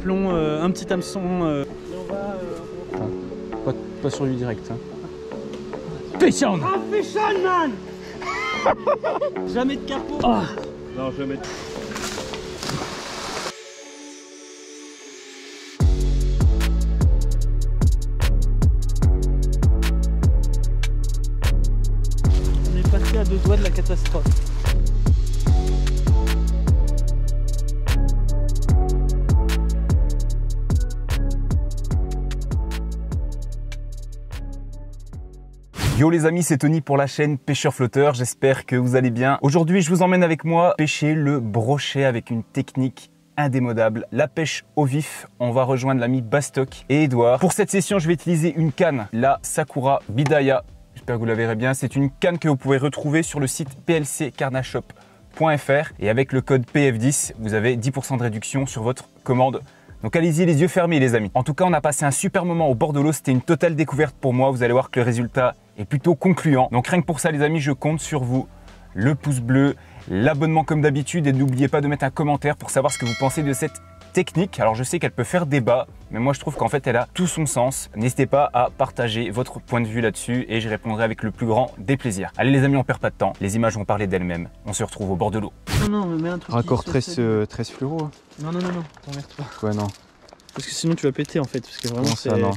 plomb, un petit hameçon. Et on va. Pas sur lui direct. Hein. Fish on! Ah, fish on, man! Jamais de capot. Oh. Non, jamais. On est passé à 2 doigts de la catastrophe. Yo les amis, c'est Tony pour la chaîne Pêcheur Flotteur, j'espère que vous allez bien. Aujourd'hui, je vous emmène avec moi pêcher le brochet avec une technique indémodable, la pêche au vif. On va rejoindre l'ami Bastock et Edouard. Pour cette session, je vais utiliser une canne, la Sakura Bidaya. J'espère que vous la verrez bien. C'est une canne que vous pouvez retrouver sur le site plccarnashop.fr et avec le code PF10, vous avez 10% de réduction sur votre commande. Donc allez-y les yeux fermés les amis. En tout cas, on a passé un super moment au bord de l'eau. C'était une totale découverte pour moi. Vous allez voir que le résultat est plutôt concluant. Donc rien que pour ça les amis, je compte sur vous. Le pouce bleu, l'abonnement comme d'habitude et n'oubliez pas de mettre un commentaire pour savoir ce que vous pensez de cette technique. Alors je sais qu'elle peut faire débat, mais moi je trouve qu'en fait elle a tout son sens. N'hésitez pas à partager votre point de vue là-dessus et je répondrai avec le plus grand des plaisirs. Allez les amis, on perd pas de temps. Les images vont parler d'elles-mêmes. On se retrouve au bord de l'eau. Non, mais mets un truc. Raccord 13 fluoro. Hein. Non, t'emmerde-toi. Ouais, non. Parce que sinon tu vas péter en fait. Parce que vraiment Comment ça, non.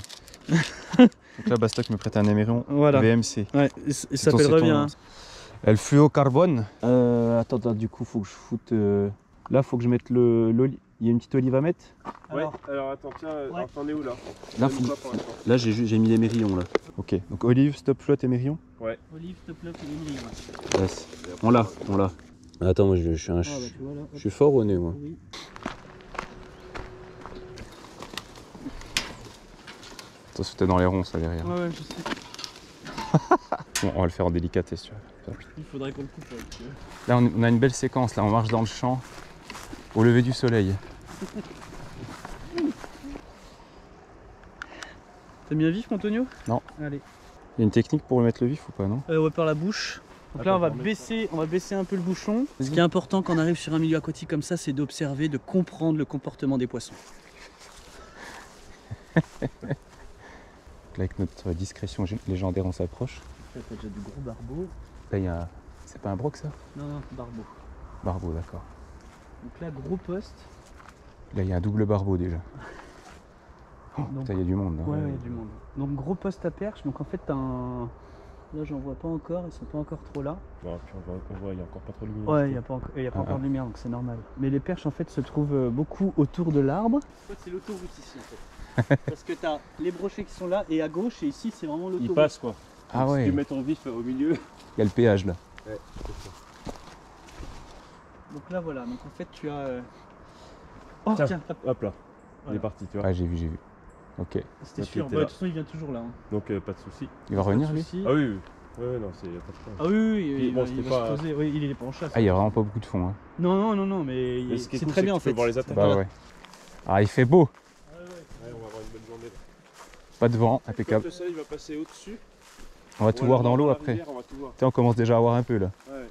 Donc là, Bastock me prête un émérion voilà. BMC. Ouais, il s'appellera bien. Elle fluocarbone. Attends, du coup, faut que je foute. Là, faut que je mette l'olive. Il y a une petite olive à mettre. Ouais, alors attends, tiens, ouais. T'en es où là? Là, j'ai mis l'émérillon là. Ok, donc olive, stop, flotte, émérillon. Ouais. Olive, top love et l'émérillon. Yes. On l'a. Attends, moi je suis un. Je suis fort au nez, moi. Oui. Attention, c'était dans les ronds ça derrière. Ouais, je sais. Bon, on va le faire en délicatesse, tu vois. Il faudrait qu'on le coupe. Là, on a une belle séquence. Là, on marche dans le champ au lever du soleil. T'as mis un vif, Antonio? Non. Allez. Il y a une technique pour mettre le vif ou pas, non? Ouais, par la bouche. Donc là, on va baisser un peu le bouchon. Ce qui est important quand on arrive sur un milieu aquatique comme ça, c'est d'observer, de comprendre le comportement des poissons. Là, avec notre discrétion légendaire, on s'approche. Là, t'as déjà du gros barbeau. Là, il y a. C'est pas un broc ça? Non, barbeau. Barbeau, d'accord. Donc là, gros poste. Là, il y a un double barbeau déjà. Oh, donc, putain, il y a du monde. Hein. Ouais, il y a du monde. Donc, gros poste à perche. Donc, en fait, t'as un. Là, j'en vois pas encore. Ils sont pas encore trop là. Bon, puis on voit, il y a encore pas trop de lumière. Ouais, il n'y a pas encore de lumière, donc c'est normal. Mais les perches, en fait, se trouvent beaucoup autour de l'arbre. En fait, c'est l'autoroute ici, en fait. Parce que tu as les brochets qui sont là et à gauche, et ici, c'est vraiment l'autoroute. Il passe quoi. Ah ouais. Si tu mets ton vif au milieu. Il y a le péage là. Ouais, c'est ça. Donc là, voilà. Donc en fait, tu as. Oh, tiens, hop là. Voilà. Il est parti, tu vois. Ouais, j'ai vu. Ok. C'était Ok, sûr. t'es De là. toute façon, il vient toujours là. Hein. Donc pas de soucis. Il va revenir lui? Souci. Ah oui. Ouais, non, c'est pas de problème. Ah oui, Puis, il bon, va c'était se pas- poser. Oui, il est pas en chasse. Ah, il y a vraiment pas beaucoup de fond. Hein. Non, mais, Mais ce qui est c'est cool, très c'est bien que en tu peux fait. voir les attaques. Bah ouais. Ah, il fait beau. Ouais, on va avoir une bonne journée là. Pas de vent, Quand impeccable. le soleil va passer au-dessus, On va tout voir dans l'eau la après. rivière, on va tout voir. Tiens, on commence déjà à voir un peu là. Ouais.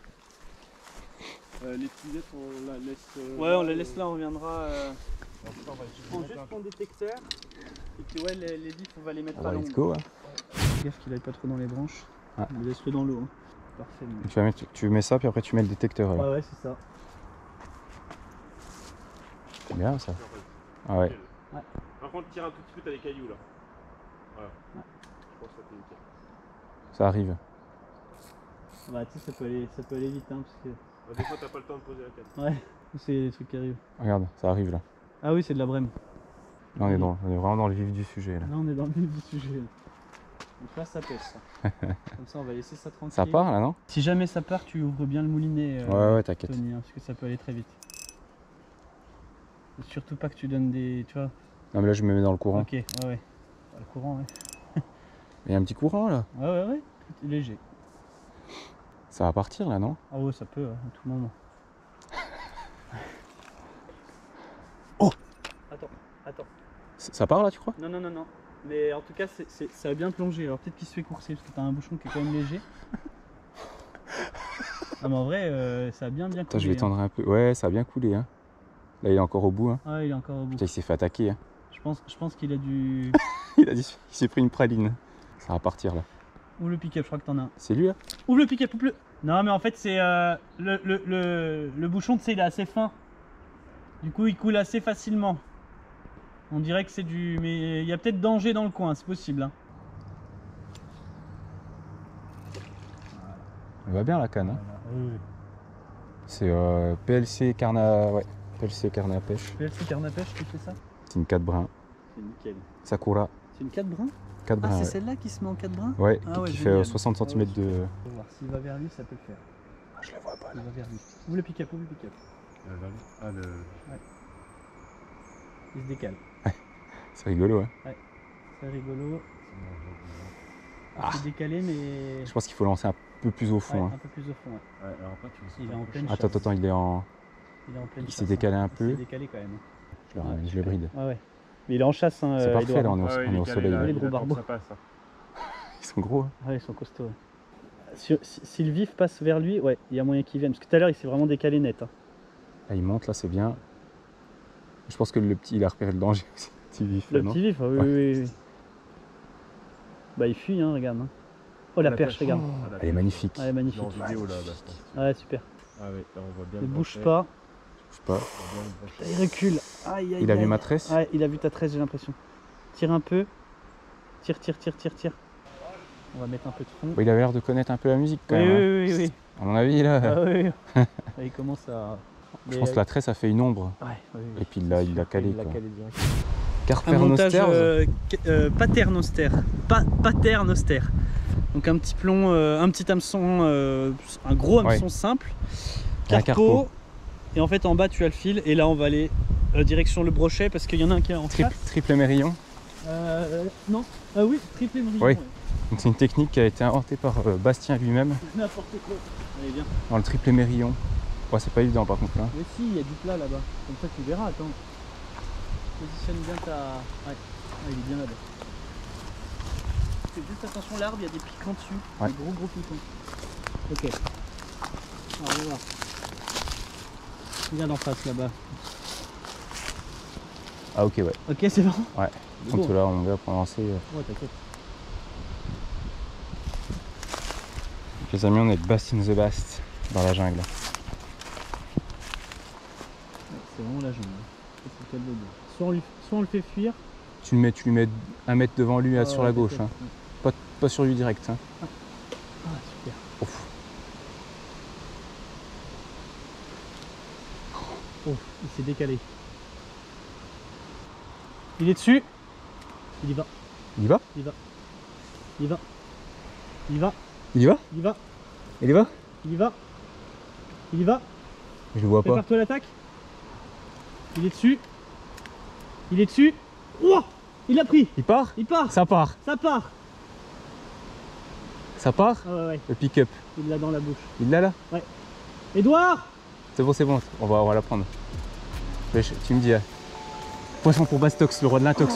Les cuvettes, on la laisse. Ouais, on la laisse là, on reviendra. On va On juste prend le détecteur. Et puis, ouais, les vifs, on va les mettre Ah à bah, l'ombre. let's go. Hein. Fais gaffe qu'il aille pas trop dans les branches. Ah. Mais laisse-le dans l'eau. Hein. Parfait. Et tu mets ça, puis après tu mets le détecteur. Là. Ouais, c'est ça. C'est bien ça. Ah ouais. Par contre, tire un tout petit peu, t'as les cailloux là. Voilà. Je pense que ça fait nickel. Ça arrive. Bah, tu sais, ça peut aller vite. Hein, parce que... Des fois, t'as pas le temps de poser la canne. Ouais, c'est des trucs qui arrivent. Regarde, ça arrive là. Ah oui, c'est de la brème. Là, on est vraiment dans le vif du sujet là. Là, on est dans le vif du sujet. Donc là, ça pêche ça. Comme ça, on va laisser ça tranquille. Ça part là, non? Si jamais ça part, tu ouvres bien le moulinet. Ouais, t'inquiète. Tony, hein, parce que ça peut aller très vite. Et surtout pas que tu donnes des. Tu vois. Non, mais là, je me mets dans le courant. Ok, ouais. Le courant, ouais. Il y a un petit courant là. Ouais. Tout est léger. Ça va partir là, non? Ah ouais, ça peut, à tout moment. Oh! Attends. Ça part là, tu crois? Non. Mais en tout cas, ça a bien plongé. Alors peut-être qu'il se fait courser parce que t'as un bouchon qui est quand même léger. Non mais en vrai, ça a bien coulé. Attends, je vais tendre un peu. Ouais, ça a bien coulé. Hein. Là, il est encore au bout. Hein. Ah, il est encore au bout. Putain, il s'est fait attaquer. Hein. Je pense qu'il a dû... Il s'est pris une praline. Ça va partir là. Ouvre le pick-up, je crois que t'en as un. C'est lui là? Ouvre le pick-up, ouvre le... Non, mais en fait, c'est le bouchon, tu sais, il est assez fin. Du coup, il coule assez facilement. On dirait que c'est du... Mais il y a peut-être danger dans le coin, c'est possible. Hein. Elle va bien la canne. Hein. Oui. C'est PLC Carna... Ouais, PLC Carna Pêche. PLC Carna Pêche qui fait ça? C'est une 4 brins. C'est nickel. Sakura. C'est une 4 brins? 4 Ah, brins. c'est Ouais, celle-là qui se met en 4 brins? ouais, Ah ouais, qui génial. fait 60 cm de. On va voir, s'il va vers lui, ça peut le faire. Ah, je la vois pas Il là. va vers lui. Ouvre le pick-up, ouvre le pick-up. Ah, le... Il se décale. C'est rigolo, hein. C'est rigolo. Ah. Il s'est décalé, mais... Je pense qu'il faut lancer un peu plus au fond. Ouais, hein. un peu plus au fond. Ouais. Ouais, alors après, tu Il est en pleine Attends, chasse. attends, il est en. Il est en pleine Il chasse, s'est décalé un Il peu. s'est décalé quand même. Je le ramène, je le bride. Ouais, ouais. Mais il est en chasse. Hein, C'est parfait Edouard. là, on est au soleil. là. Les gros barbeaux. Ça passe. Hein. Ils sont gros. Hein. Ouais, ils sont costauds. Ouais. Si le vif passe vers lui, ouais, il y a moyen qu'il vienne. Parce que tout à l'heure, il s'est vraiment décalé net. Hein. Là, il monte, là, c'est bien. Je pense que le petit, il a repéré le danger aussi. Le petit vif, là, Le non petit vif, oui, Ouais. oui. Bah, il fuit, hein, regarde. Hein. Oh, la perche, regarde. Elle est magnifique. Elle est magnifique. En vidéo là, je pense. Ouais, super. Ah oui, là on voit bien. Ne le bouge brochet. pas. Je sais pas. On voit bien le brochet. Il recule. Aïe, aïe, Il a vu aïe. ma tresse. Ouais, il a vu ta tresse, j'ai l'impression. Tire un peu. Tire. On va mettre un peu de fond. Bon, il avait l'air de connaître un peu la musique quand Oui, même. hein. oui, oui, oui. À mon avis, là, Ah, oui. Là, il commence à. je pense que la tresse a fait une ombre. Ouais, oui, oui. Et puis il l'a calé. Il l'a Quoi. calé direct. Carper Un montage Nosters. paternoster. Paternoster. Donc un petit plomb, un petit hameçon, un gros hameçon Ouais. simple. Et un Carpeau. Et en fait en bas tu as le fil. Et là on va aller direction le brochet parce qu'il y en a un qui est en chasse. Triple émerillon. Non. Ah oui, triple émerillon. Oui. Ouais. Donc c'est une technique qui a été inventée par Bastien lui-même N'importe quoi. Allez, viens. dans le triple émerillon. Ouais, c'est pas évident par contre là. Mais si, il y a du plat là-bas. Comme ça tu verras, attends. Positionne bien ta... Ouais, il est bien là-bas. Fais juste attention, l'arbre, il y a des piquants dessus. Ouais. Des gros piquants. Ok. Alors, on va voir. Regarde en face là-bas. Ah ok, ouais. Ok, c'est bon. Ouais. C'est Donc bon. là, on va pour lancer. Ouais, t'inquiète. Les amis, on est Bast in the Bast dans la jungle. Ouais, c'est vraiment la jungle. C'est le cas de le dire. Soit on le fait fuir. Tu lui mets 1 mètre devant lui là, sur Ouais, la gauche. t'inquiète. Hein. Pas sur lui direct. Hein. Ah, super. Ouf. Oh, il s'est décalé. Il est dessus. Il y va. Il y va Il y va. Il y va. Il y va. Il y va Il y va. Il y va Il y va. Il y va. Je le vois pas. Prépare-toi à l'attaque. Il est dessus. Il est dessus. Ouah, il a pris. Il part Il part. Ça part. Ça part. Ça part Ah ouais, ouais. Le pick-up. Il l'a dans la bouche. Il l'a là Edouard. C'est bon. On va la prendre. Tu me dis. Poisson pour Bastox, le roi de l'intox.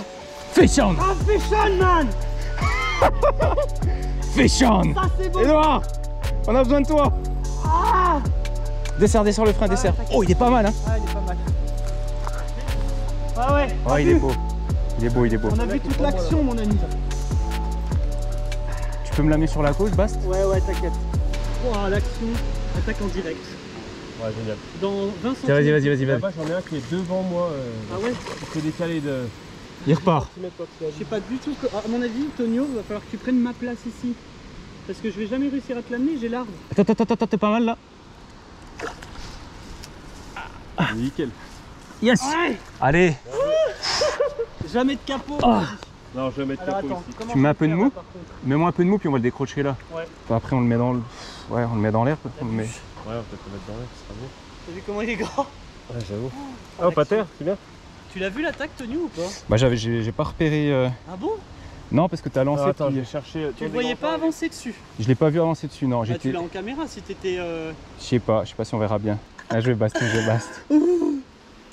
Fish on Ah, fish on, man. Fish on Ça, c'est bon. Edouard, on a besoin de toi. Ah. Desserre le frein, desserre. t'inquiète. Oh, il est pas mal, hein. Ah, il est pas mal. Ah ouais. Oh, il est beau. Il est beau. On a vu toute l'action, mon ami. Tu peux me la mettre sur la gauche, Bast? Ouais, t'inquiète. Oh, l'action. Attaque en direct. Ouais, génial. Dans 20 cm. Tiens, vas-y. Là-bas, j'en ai un qui est devant moi. Ah ouais. Il s'est décalé de. Il repart. Je sais pas du tout. À mon avis, Tonio, il va falloir que tu prennes ma place ici. Parce que je vais jamais réussir à te l'amener, j'ai l'arbre. Attends, t'es pas mal là. Nickel. Yes. Ouais. Allez, Jamais de capot. Non, je vais mettre Alors capot attends, ici. comment Tu mets je un vais peu de faire, mou là, par contre mets-moi un peu de mou puis on va le décrocher là. Ouais. Après on le met dans le. Ouais, on le met dans l'air. On le met. Ouais, on va peut-être le mettre dans l'air, ce sera beau. T'as vu comment il est grand? Ouais, j'avoue. Oh, pas terre, c'est bien. Tu l'as vu l'attaque, Tonio, ou pas? Bah j'ai pas repéré. Ah bon? Non parce que t'as lancé. Ah, attends, je puis vais chercher. Tu le voyais pas avancer dessus? je l'ai pas vu avancer dessus, non. Ah, tu J'étais. l'as en caméra si t'étais. Je sais pas si on verra bien. Ah, je vais Bast.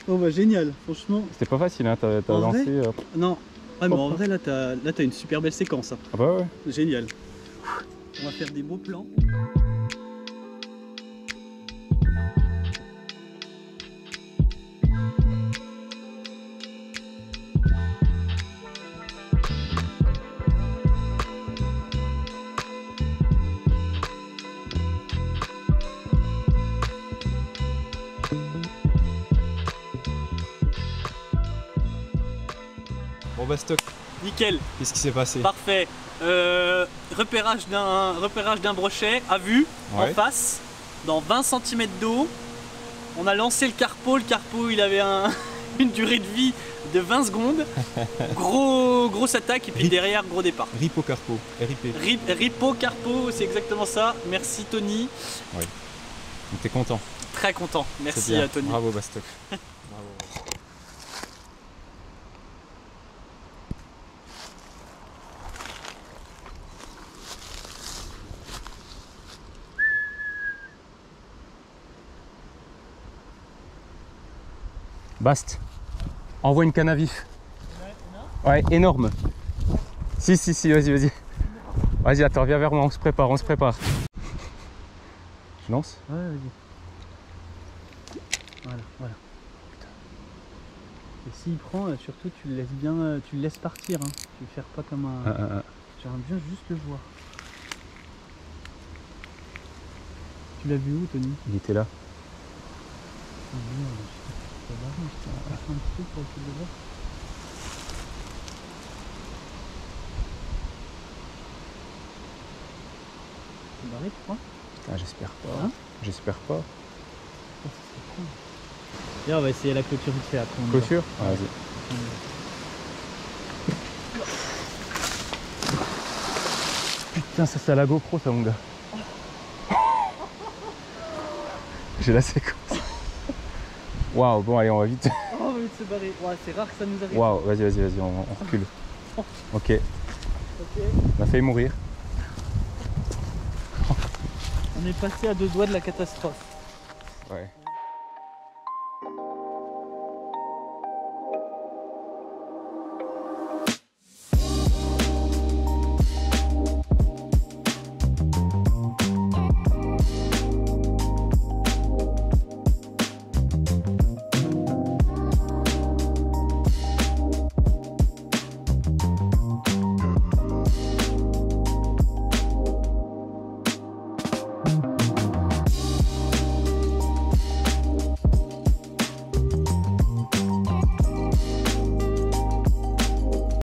Oh bah génial, franchement. C'était pas facile, hein. T'as En lancé. Non. Ah mais en vrai là t'as une super belle séquence. Hein. Ah bah ouais. Génial. On va faire des beaux plans. Bon Bastock, Nickel, qu'est-ce qui s'est passé? parfait. Repérage d'un brochet à vue, en Ouais. face, dans 20 cm d'eau. On a lancé le carpo il avait une durée de vie de 20 secondes. Grosse attaque et puis Rip. derrière gros départ. Ripo Carpo, RIP. Ripo carpo, c'est exactement ça. Merci Tony. Donc t'es content? Très content. C'est Merci bien. à Tony. Bravo Bastock. Bravo. Bast, envoie une canne à vif. Ouais, énorme. Si, vas-y. Vas-y, attends, viens vers moi, on se prépare. Je lance. Ouais, vas-y. Voilà. Putain. Et s'il prend, surtout tu le laisses bien, tu le laisses partir. Hein. Tu le fais pas comme un. J'aimerais bien juste le voir. Tu l'as vu où, Tony? Il était là. Ah, merde, je t'ai barré, je t'ai arraché un petit peu pour essayer de le voir. Tu t'es barré, tu crois? Putain, j'espère pas. Hein? J'espère pas. Oh, c'est cool. Viens, on va essayer la clôture vite fait après. Clôture? Ah, vas-y. Putain, ça c'est à la GoPro ça mon gars. J'ai la séquence. Waouh, bon allez on va vite. Oh, on va vite se barrer. Ouais, c'est rare que ça nous arrive. Waouh, vas-y, on recule. Ok, Ok. on a failli mourir. On est passé à 2 doigts de la catastrophe. Ouais.